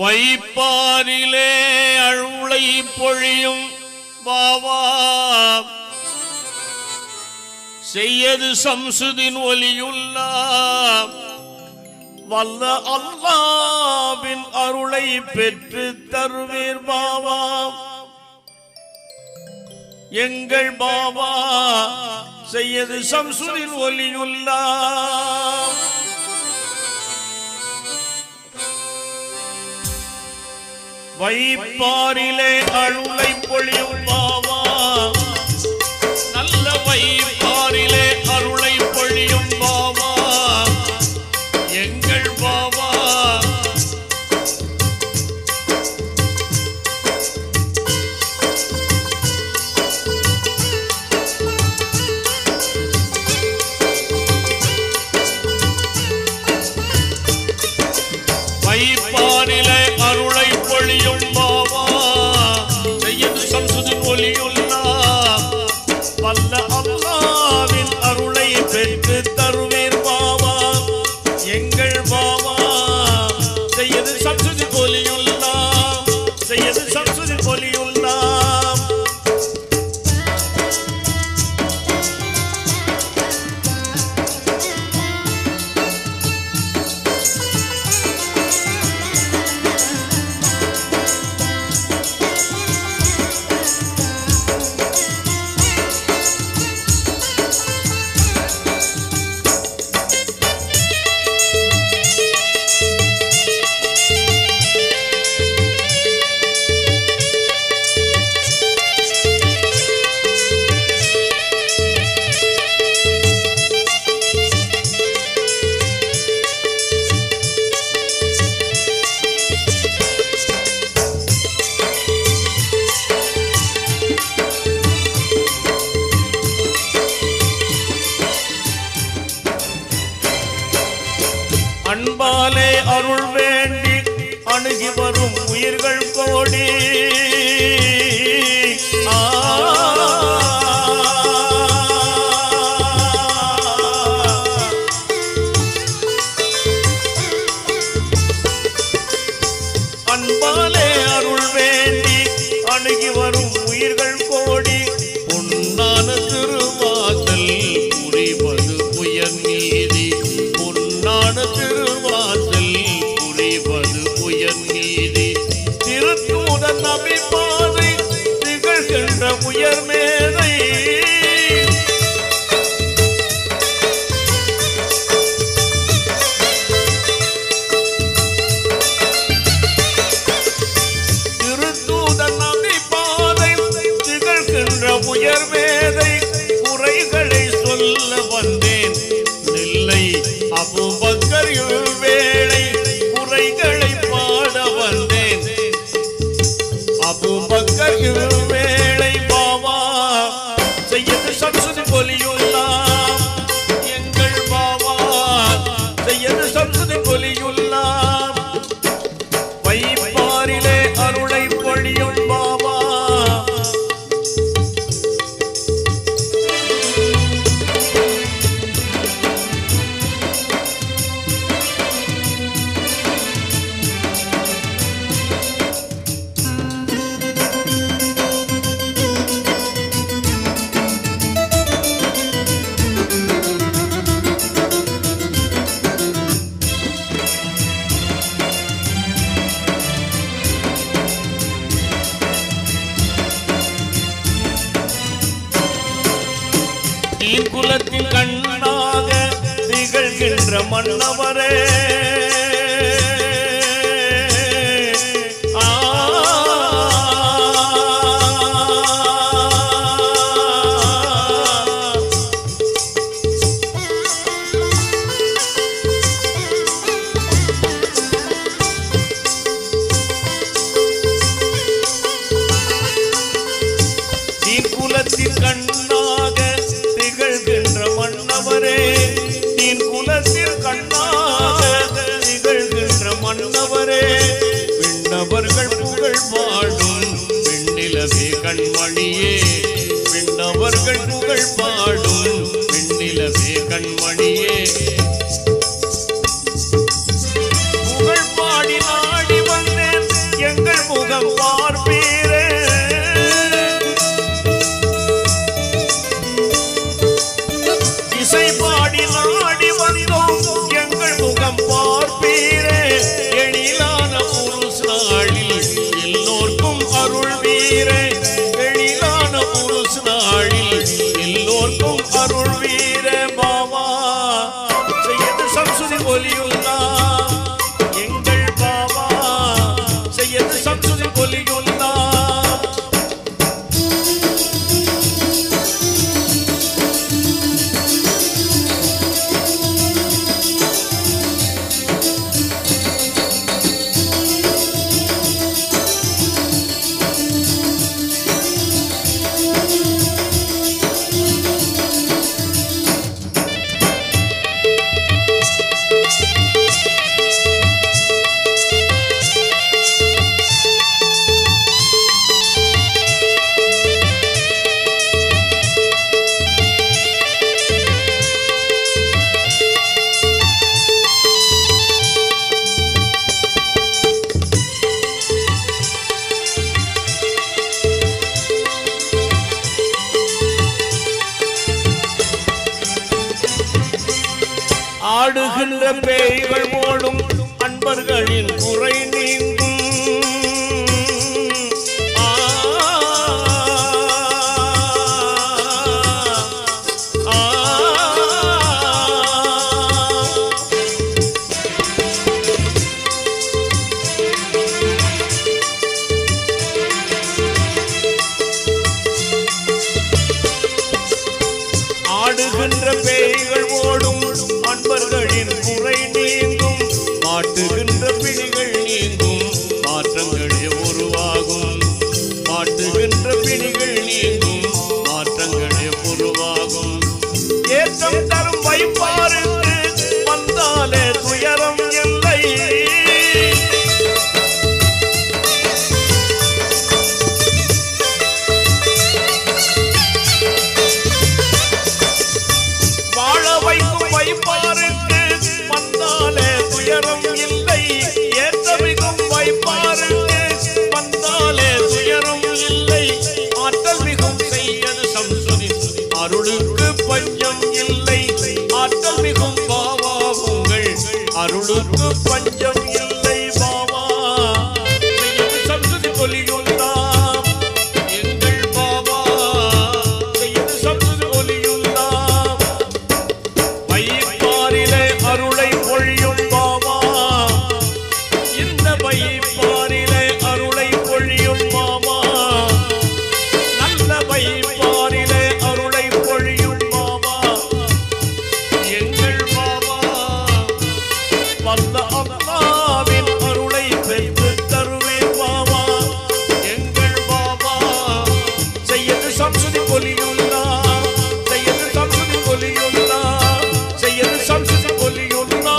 வைப்பாரிலே அருளை பொழியும் பாவா செய்யது சம்சுதின் ஒலியுல்லாஹ் வல்ல அல்லாஹ்வின் அருளை பெற்று தருவீர் பாவா. எங்கள் பாவா செய்யது சம்சுதின் ஒலியுல்லாஹ் வைப்பாரிலே அருளை பொழியும் பாவா நல்ல வைப்பாரிலே அருளை பொழியும் பாவா எங்கள் பாவா. வைப்பாரிலே அருளை பொழியும் பாவா செய்யது சம்சுதின் ஒலியுல்லாஹ் வல்ல அல்லாஹ்வின் அருளை பெற்று தருவீர் பாவா. எங்கள் பாவா செய்யது சம்சுதின் ஒலியுல்லாஹ் செய்யது சம்சுதின் ஒலியுல்லாஹ். அன்பாலே அருள் வேண்டி அணுகி வரும் உயிர்கள் கோடி அன்பாலே அருள் வேண்டி அணுகி வரும் உயிர்கள் கோடி பொன்னான திருவாசல் புரிவது உயர் நீதி பொன்னான திருவாசல் புரிவது உயர் நீதி திருத்தூதன் நபி பாதை திகழ்கின்ற உயர் மேதை திருத்தூதன் நபி பாதை திகழ்கின்ற உயர் மேதை குறைகளை சொல்ல வந்தேன் நெல்லை அபூபக்கர் வேளை குறைகளை பாட வந்தேன் அபூபக்கர் வேளை பாவா செய்யது சம்சுதின் ஒலியுல்லாஹ் எங்கள் பாவா செய்யது சம்சுதின் ஒலியுல்லாஹ் வைப்பாரிலே அருளை பொழியும் பாவா. குலத்தின் கண்ணாக திகழ்கின்ற மன்னவரே குலத்தின் கண்ணாக திகழ்கின்ற மன்னவரே நீன் குலத்தில் கண்ணாக திகழ்கின்ற மன்னவரே விண்ணவர்கள் புகழ் பாடும் விண்ணிலவே கண்மணியே விண்ணவர்கள் புகழ் பாடும் விண்ணிலவே கண்மணியே புகழ் பாடி நாடி வந்தேன் வீர எழிலான புருஷ நாளில் எல்லோர்க்கும் அருள் வீர பாபா செய்யது சம்சுதி ஒலியுள்ளா எங்கள் பாபா செய்யது சம்சுதி ஒலியுள்ளா ஆடுகின்ற பேய்கள் ஓடும் அன்பர்களின் குறை நீங்கும் ஆடுகின்ற பேய்கள் ஓடும் அன்பர்களின் குறை நீங்கும் மாட்டுகின்ற பிணிகள் நீங்கும் மாற்றங்களே உருவாகும் மாட்டுகின்ற பிணிகள் நீங்கும் மாற்றங்களே உருவாகும் ஏற்றம் தரும் வைப்பாருக்கு வந்தாலே துயரம் இல்லை வைப்பாருக்கு வந்தாலே துயரம் இல்லை ஏற்றமிகும் வைப்பாருக்கு வந்தாலே துயரம் இல்லை ஆற்றல் மிகும் செய்யது சம்சுதி அருளுக்கு பஞ்சம் இல்லை ஆற்றல் மிகும் பாவா உங்கள் அருளுக்கு பஞ்சம் இல்லை பாவா செய்யது சம்சுதி ஒலியுள்ளாம் எங்கள் பாபா செய்யது சம்சுதி ஒலியுள்ளாம் வைப்பாரிலே அருளை பொழியும் பாபா இந்த வைப்பாரிலே அருளை பொழியும் பாபா நல்ல வைப்பாரிலே அருளை பொழியும் பாபா எங்கள் பாபா வல்ல அல்லாவின் அருளை பெற்று தருவேன் பாபா எங்கள் பாபா செய்யது சம்சுதி ஒலியுள்ளா செய்யது சம்சுதி ஒலியுள்ளா செய்யது சம்சுதி ஒலியுள்ளா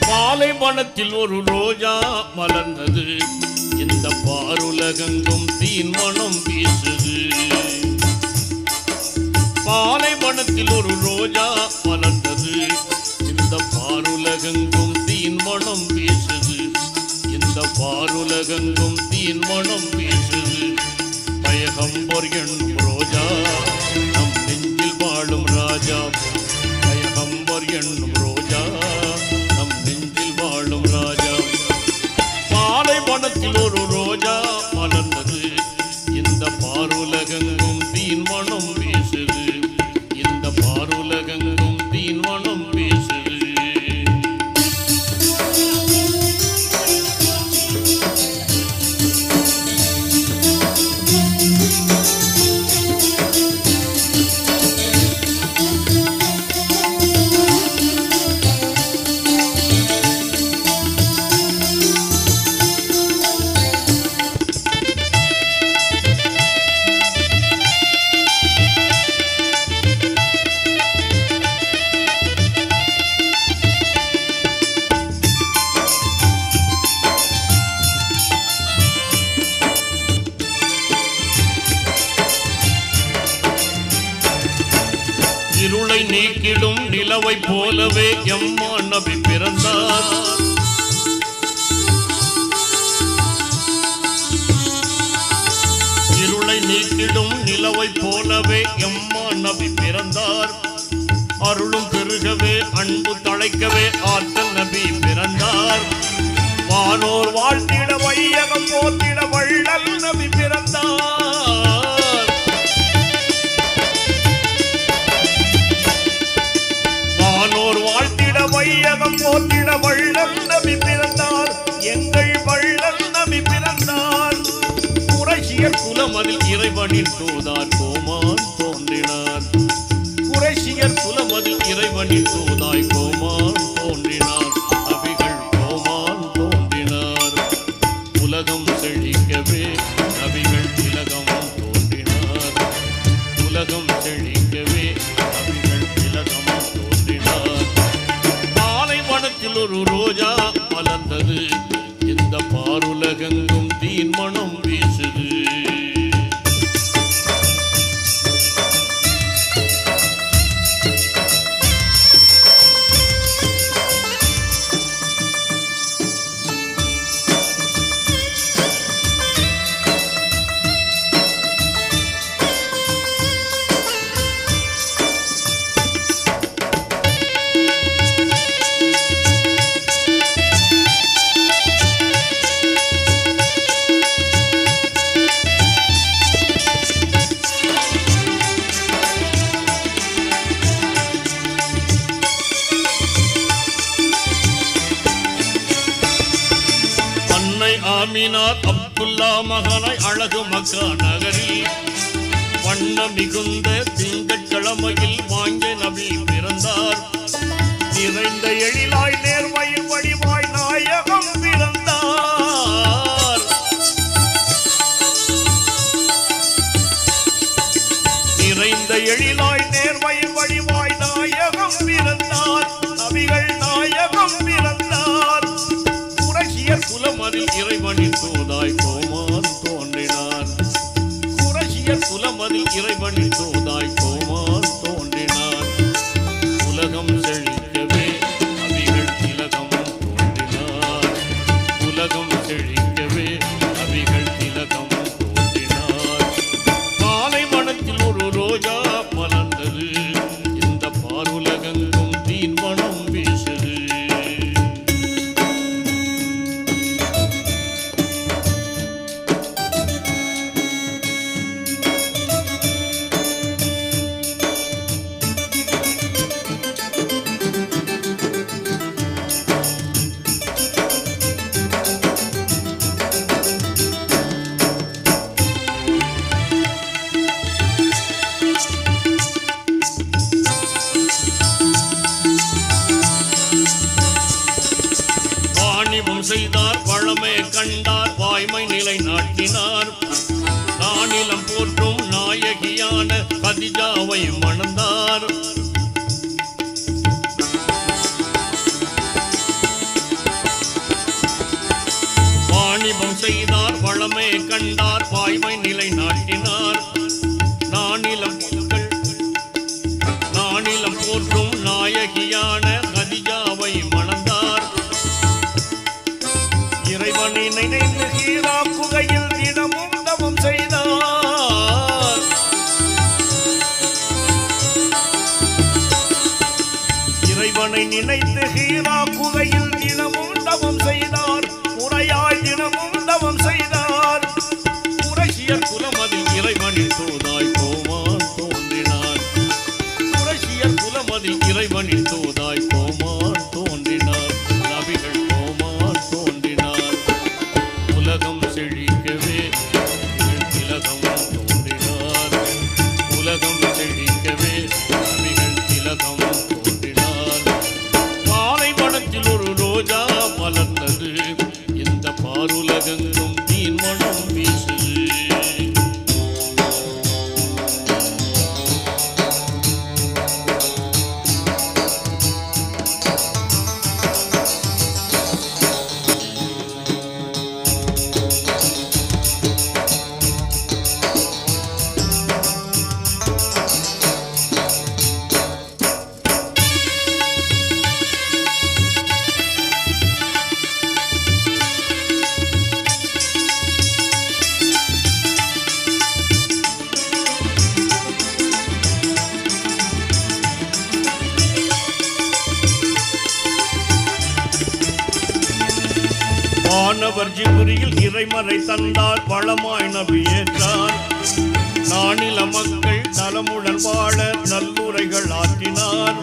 பாலைவனத்தில் ஒரு ரோஜா மலர்ந்தது இந்த பாருலகெங்கும் தீன்மணம் வீசுது பாலைவனத்தில் ஒரு ரோஜா மலர்ந்தது இந்த பாருலகெங்கும் தீன்மணம் வீசுது இந்த பாருலகெங்கும் தீன்மணம் வீசுது பயகம்பர் என்னும் ரோஜா நம் நெஞ்சில் வாழும் ராஜா பயகம்பர் என்னும் ரோஜா நம் நெஞ்சில் வாழும் ராஜா பாலைவனத்தில் ஒரு ரோஜா மலர்ந்தது இந்த பாருலகெங்கும் தீன்மணம் வீசுது இந்த பாருலகெங்கும் தீன்மணம் வீசுது நீக்கிடும் நிலவை போலவே எம்மா நபி பிறந்தார். இருளை நீக்கிடும் நிலவை போலவே எம்மா நபி பிறந்தார். அருளும் பெருகவே அன்பு தழைக்கவே ஆற்றல் நபி பிறந்தார். வானோர் வாழ்த்திட வையகம் போற்றிட வள்ளல் நபி பிறந்தார். வானோர் வாழ்த்திட வையகம் போற்றிட வள்ளல் நபி பிறந்தார். எங்கள் வள்ளல் நபி பிறந்தார். குறைஷியர் குலமதில் இறைவனின் தூதார் கோமான் தோன்றினார். குறைஷியர் குலமதில் இறைவனின் தூதாய் கோமான் தோன்றினார். நபிகள் கோமான் தோன்றினார். உலகம் செழிக்கவே நபிகள் திலகம் தோன்றினார். உலகம் செழிக்கவே நபிகள் திலகம் தோன்றினார். பாலைவனத்தில் ஒரு ரோஜா மலர்ந்தது. இந்த பாருலகெங்கும் தீன் மனம் வீசுது. ஆமினார் அப்துல்லா மகனாய் அழகு மக்கா நகரில் வண்ண மிகுந்த திங்கட்கிழமையில் வாங்கிய நபி பிறந்தார். நிறைந்த எழிலாய் நேர்மையில் வடிவாய் நாயகம் பிறந்தார். நிறைந்த எழிலாய் நேர்மையில் வடிவாய் நாயகம் பிறந்தார். நபிகள் நாயகம் பிறந்தார். குலமதில் இறைவனின் தூதாய் கோமான் தோன்றினார். குறைஷியர் குலமதில் இறைவனின் தூதாய் கோமான் தோன்றினார். உலகம் செழிக்கவே நபிகள் திலகம் தோன்றினார். உலகம் செழிக்கவே நபிகள் திலகம் தோன்றினார். பாலைவனத்தில் ஒரு ரோஜா மலர்ந்தது. இந்த பாருலகெங்கும் தீன் மனம் வீசுது. செய்தார் வளமே கண்டார் வாய்மை நிலை நாட்டினார். நானிலம் போற்றும் நாயகியான கதிஜாவை மணந்தார். வாணிபம் செய்தார் வளமே கண்டார் வாய்மை நிலை நாட்டினார். நானிலம் போற்றும் நாயகியான கதிஜாவை மணந்தார். இறைவனை நினைந்து ஹீரா குகையில் தினமும் தவம் செய்தார். இறைவனை நினைத்து ஹீரா குகையில் தினமும் தவம் செய்தார். முறையாய் தினமும் தவம் செய்தார். குறைஷியர் குலமதில் இறைவனின் தூதாய் கோமான் தோன்றினார். குறைஷியர் குலமதில் இறைவனின் தூதாய் கோமான் தோன்றினார். நபிகள் கோமான் தோன்றினார். உலகம் செழிக்கவே திலகம் தோன்றினார். உலகம் செழிக்கவே நபிகள் திலகம் தோன்றினார். பாலைவனத்தில் ஒரு ரோஜா மலர்ந்தது. இந்த பாருலகெங்கும் தீன் மனம் வீசுது. வானவர் ஜிப்ரீல் இறைமறை தந்தார் வளமாய் நபி ஏற்றார் நானில மக்கள் நலமுடன் வாழ நல்லுரைகள் ஆற்றினார்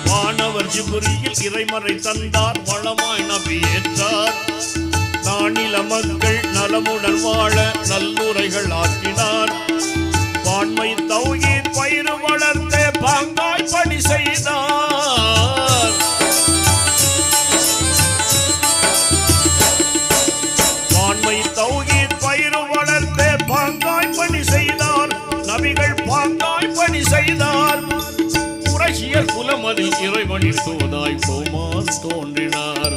வானவர் ஜிப்ரீல் இறைமறை தந்தார் வளமாய் நபி ஏற்றார் நானில மக்கள் நலமுடன் வாழ நல்லுரைகள் ஆற்றினார் வான்மை தௌஹீத் பயிர் வளர்த்த பாங்காய் பணி செய்தார் வான்மை தௌஹீத் பயிர் வளர்த்த பாங்காய் பணி செய்தார் நபிகள் பாங்காய் பணி செய்தார் குறைஷியர் குலமதில் இறைவனின் தூதாய் கோமான் தோன்றினார்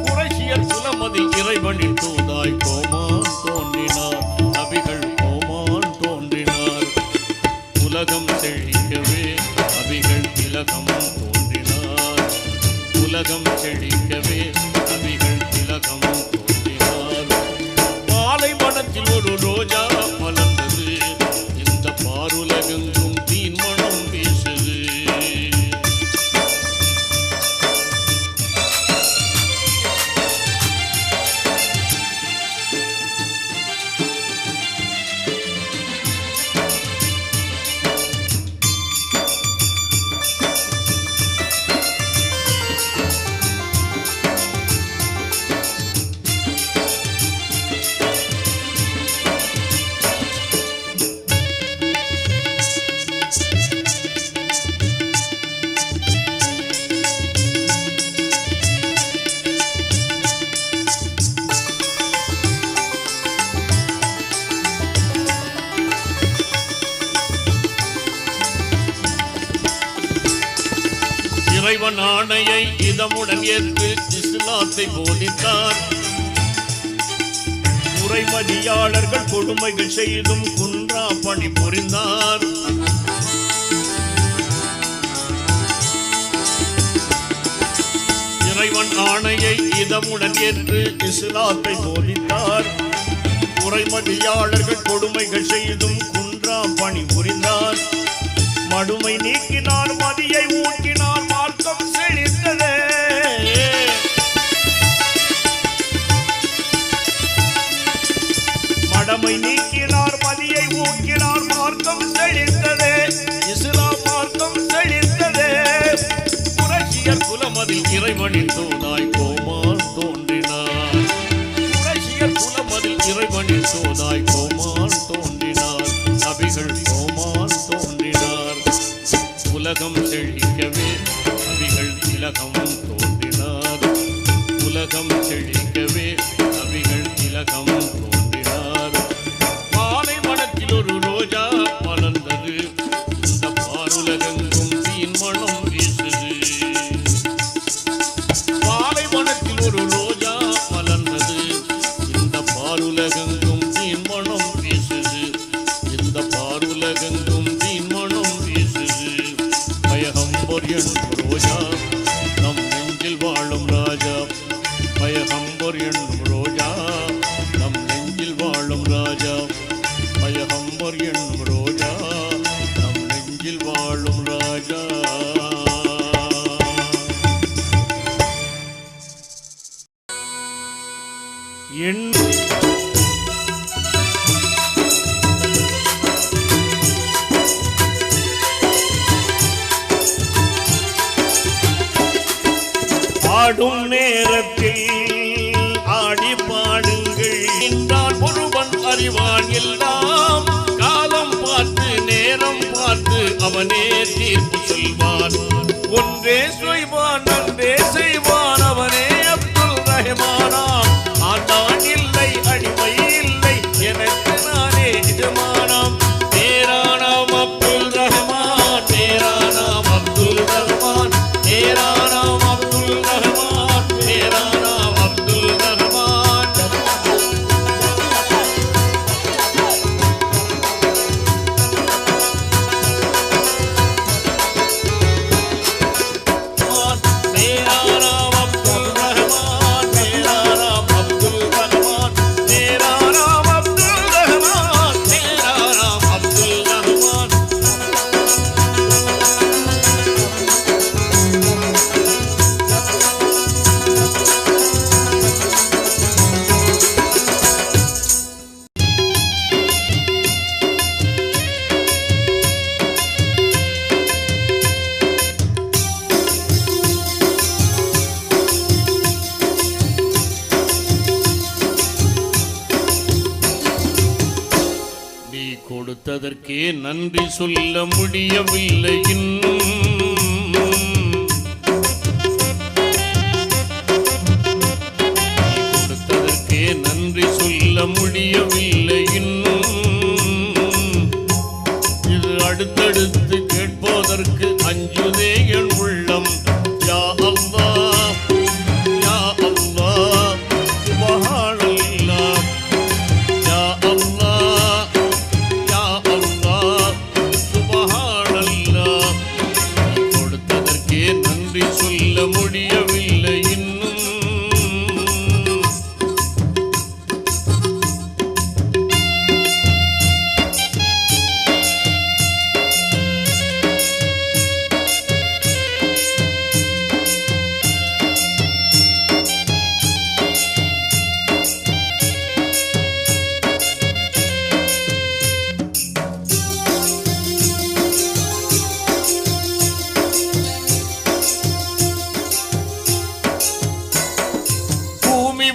குறைஷியர் குலமதில் இறைவனின் தூதாய் கோமான் தோன்றினார் நபிகள் கோமான் தோன்றினார் உலகம் செழிக்கவே நபிகள் திலகம் தோன்றினார் உலகம் செழிக்கவே நபிகள் திலகம் தோன்றினார் மாலை மனத்தில் ஒரு ரோஜா மலர்ந்தது இந்த பாருலகெங்கும் தீன் மனம் வீசுது இறைவன் ஆணையை இதமுடன் ஏற்று இஸ்லாத்தை போதித்தார் உறைமதியாளர்கள் கொடுமைகள் செய்தும் குன்றா பணி புரிந்தார் இறைவன் ஆணையை இதமுடன் ஏற்று இஸ்லாத்தை போதித்தார் உறைமதியாளர்கள் கொடுமைகள் செய்தும் குன்றா பணி புரிந்தார் மடுமை நீக்கினார் மதியை ஊட்டினார் மார்க்கம் செழித்ததே மடமை நீக்கினார் மதியை ஊட்டினார் மார்க்கம் செழித்ததே இஸ்லாம் மார்க்கம் செழித்ததே குறைஷியர் குலமதில் இறைவனின் தூதாய் கோமான் தோன்றினார் குறைஷியர் குலமதில் இறைவனின் தூதாய் கோமான் தோன்றினார் நபிகள் கோமான் தோன்றினார் உலகம் செழிக்கவே நபிகள் திலகம் தோன்றினார் உலகம் செழிக்கவே நபிகள் திலகம் தோன்றினார் மாலை மனத்தில் ஒரு ரோஜா மலர்ந்தது இந்த பாருலகெங்கும் தீன் மனம் வீசுது மாலை மனத்தில் ஒரு ரோஜா மலர்ந்தது இந்த பாருலகெங்கும் தீன் மனம் வீசுது இந்த பாருலகெங்கும் தீன் மனம் வீசுது பயகம்பர் என்னும் ரோஜா நம் நெஞ்சில் வாழும் ராஜா பயகம்பர் என்னும் ரோஜா நம் நெஞ்சில் வாழும் ராஜா பயகம்பர் என்னும் ரோஜா நம் நெஞ்சில் வாழும் ராஜா என் ஆடும் நேரத்தில் ஆடி பாடுங்கள் என்றால் ஒருவன் அறிவான் எல்லாம் காலம் பார்த்து நேரம் பார்த்து அவனே தீர்ப்பு சொல்வான் ஒன்றே செய்வான் நன்றே செய்வான் அவனே அப்துல் ரஹ்மானாம் ஆண்டான் இல்லை அடிமை இல்லை எனக்கு நானே எஜமானாம் மேரா நாம் அப்துல் ரஹ்மான் மேரா நாம் அப்துல் ரஹ்மான் மேரா நாம் அப்துல் ரஹ்மான் மேரா நாம் அப்துல் ரஹ்மான் மேரா கொடுத்ததற்கே நன்றி சொல்ல முடியவில்லை இன்னும். கொடுத்ததற்கே நன்றி சொல்ல முடியவில்லை இன்னும். இது அடுத்தடுத்து கேட்பதற்கு அஞ்சுதே என் உள்ளம். யா அல்லாஹ் யா அல்லாஹ் சுப்ஹானல்லாஹ். யா அல்லாஹ் யா அல்லாஹ் சுப்ஹானல்லாஹ். கொடுத்ததற்கே நன்றி சொல்ல முடியவில்லை இன்னும்.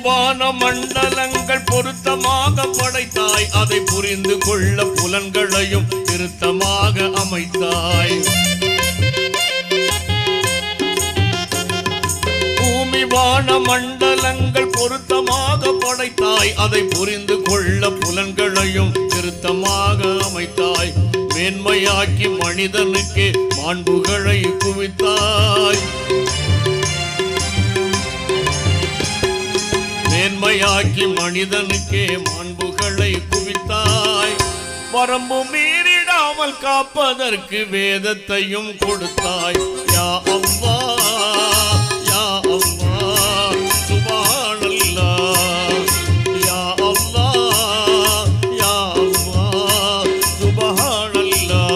வான மண்டலங்கள் பொருத்தமாக படைத்தாய். அதை புரிந்து கொள்ள புலன்களையும் திருத்தமாக அமைத்தாய். பூமி வான மண்டலங்கள் பொருத்தமாக படைத்தாய். அதை புரிந்து கொள்ள புலன்களையும் திருத்தமாக அமைத்தாய். மேன்மையாக்கி மனிதனுக்கு மாண்புகளை குவித்தாய். மேன்மையாக்கி மனிதனுக்கே மாண்புகளை குவித்தாய். வரம்பு மீறிடாமல் காப்பதற்கு வேதத்தையும் கொடுத்தாய். யா அல்லாஹ் யா அல்லாஹ் சுப்ஹானல்லாஹ். யா அல்லாஹ் யா அல்லாஹ் சுப்ஹானல்லாஹ்.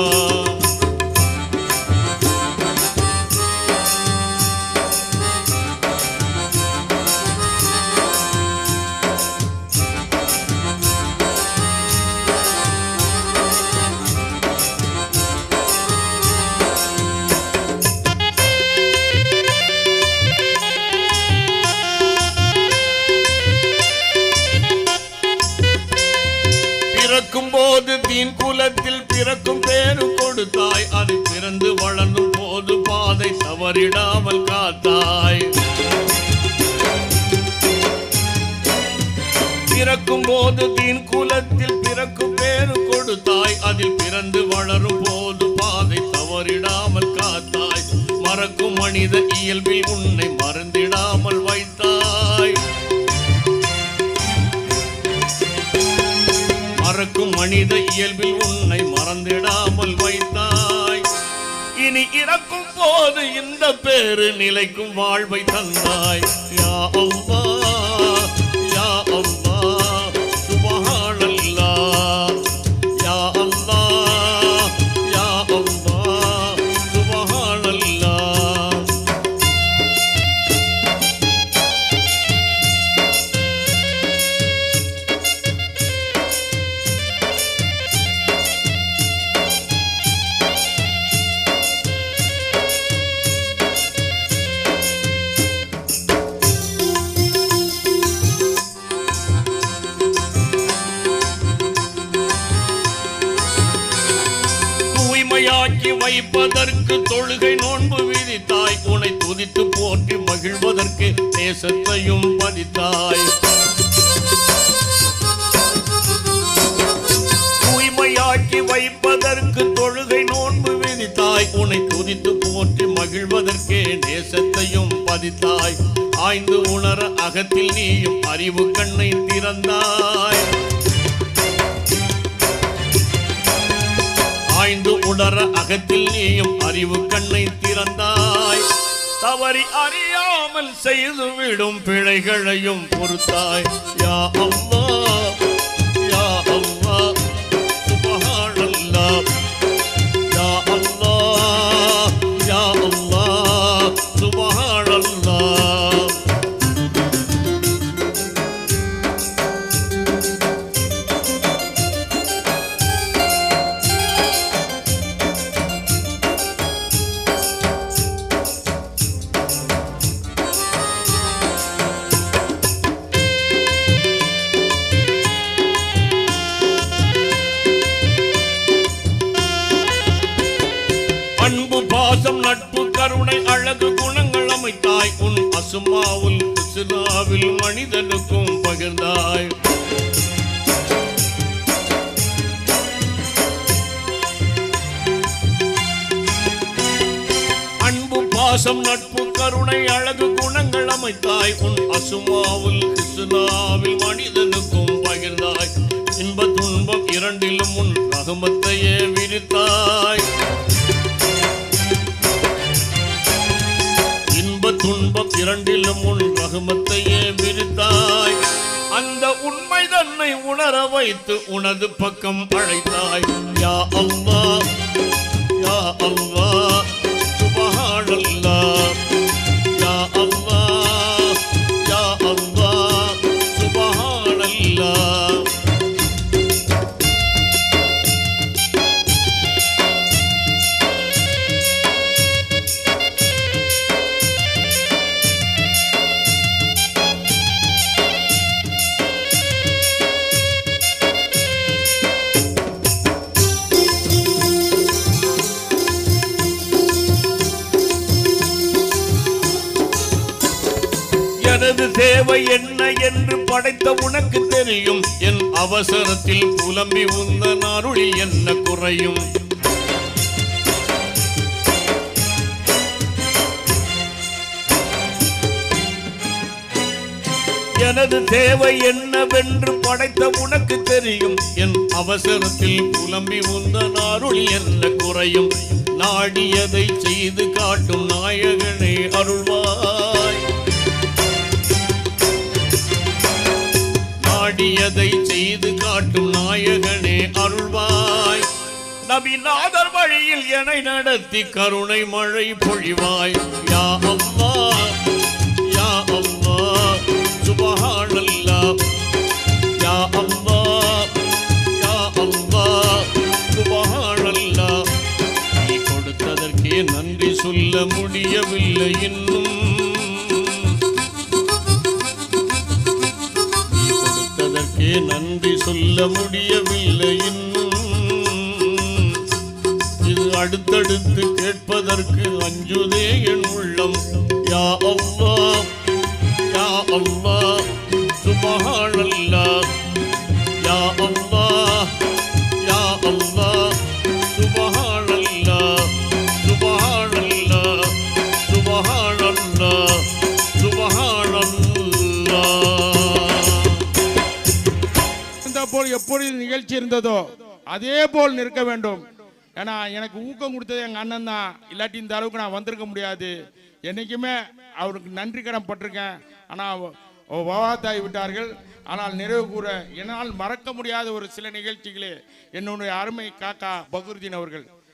பிறக்கும் போது தீன் குலத்தில் பிறக்கும் பேரு கொடுத்தாய். அது பிறந்து வளர்ந்தும் போது பாதை தவறிடாமல் காத்தாய். பிறக்கும் போது தீன் குலத்தில் பிறக்கும் பேரு கொடுத்தாய். அதில் பிறந்து வளரும் போது பாதை தவறிடாமல் காத்தாய். மறக்கும் மனித இயல்பில் உன்னை மறந்திடாமல் வைத்தாய். மறக்கும் மனித இயல்பில் உன்னை மறந்திடாமல் வைத்தாய். இனி இறக்கும் போது இந்த பேரு நிலைக்கும் வாழ்வை தந்தாய். யா அல்லாஹ் யா அல்லாஹ் சுப்ஹானல்லாஹ். யா அல்லாஹ் யா அல்லாஹ் சுப்ஹானல்லாஹ். தூய்மையாக்கி வைப்பதற்கு தொழுகை நோன்பு விதித்தாய். உன்னை துதித்து போற்றி மகிழ்வதற்கு தேசத்தையும் பதித்தாய். தூய்மையாக்கி வைப்பதற்கு தொழுகை நோன்பு விதித்தாய். உன்னை துதித்து போற்றி மகிழ்வதற்கே தேசத்தையும் பதித்தாய். ஆய்ந்து உணர அகத்தில் நீயும் அறிவு கண்ணை திறந்தாய். ஆய்ந்து உணர அகத்தில் நீயும் அறிவு கண்ணை திறந்தாய். தவறி அறியாமல் செய்துவிடும் பிழைகளையும் பொறுத்தாய். யா அல்லாஹ் யா அல்லாஹ் சுப்ஹானல்லாஹ். யா அல்லாஹ் யா அல்லாஹ் சுப்ஹானல்லாஹ். தன்னை உன் அசுமாவுல் ஹுஸ்னாவில் மனிதனுக்கும் பகிர்ந்தாய். பாசம் நட்பு கருணை அழகு குணங்கள் அமைத்தாய். உன் அசுமாவுல் ஹுஸ்னாவில் மனிதனுக்கும் பகிர்ந்தாய். இன்ப துன்பம் இரண்டிலும் உன் ரஹமத்தையே விரித்தாய். இன்ப துன்பம் இரண்டிலும் உன் ரஹமத்தையே விரித்தாய். அந்த உண்மை தன்னை உணர வைத்து உனது பக்கம் அழைத்தாய். யா அல்லாஹ் யா அல்லாஹ் சுப்ஹானல்லாஹ் யா அல்லாஹ் யா அல்லாஹ் சுப்ஹானல்லாஹ். எனது தேவை என்ன என்று படைத்த உனக்கு தெரியும். என் அவசரத்தில் புலம்பி உந்தன் அருளில் என்ன குறையும். எனது தேவை என்னவென்று படைத்த உனக்கு தெரியும். என் அவசரத்தில் புலம்பி உந்தன் அருளில் என்ன குறையும். நாடியதை செய்து காட்டும் நாயகனே அருள்வாய். நாடியதை செய்து காட்டும் நாயகனே அருள்வாய். நபிநாதர் வழியில் என்னை நடத்தி கருணை மழை பொழிவாய். யா அல்லாஹ் யா அல்லாஹ் சுப்ஹானல்லாஹ் யா அல்லாஹ் யா அல்லாஹ் சுப்ஹானல்லாஹ். நீ கொடுத்ததற்கே நன்றி சொல்ல முடியவில்லை இன்னும். நன்றி சொல்ல முடியவில்லை இன்னும். இது அடுத்தடுத்து கேட்பதற்கு அஞ்சுதே என் உள்ளம். யா அல்லாஹ் யா அல்லாஹ் சுப்ஹானல்லாஹ் யா அல்லாஹ் யா அல்லாஹ் சுப்ஹானல்லாஹ் சுப்ஹானல்லாஹ் சுப்ஹானல்லாஹ் சுப்ஹானல்லாஹ். போல் எப்பொழுது நிகழ்ச்சி இருந்ததோ அதே போல் நிற்க வேண்டும். ஏன்னா எனக்கு ஊக்கம் கொடுத்தது எங்கள் அண்ணன் தான். இல்லாட்டி இந்த அளவுக்கு நான் வந்திருக்க முடியாது. என்றைக்குமே அவருக்கு நன்றி கடன் பட்டிருக்கேன். ஆனால் வவாத்தாகி விட்டார்கள். ஆனால் நிறைவு கூற என்னால் மறக்க முடியாத ஒரு சில நிகழ்ச்சிகளே என்னுடைய அருமை காக்கா பக்ருதீன் அவர்கள்.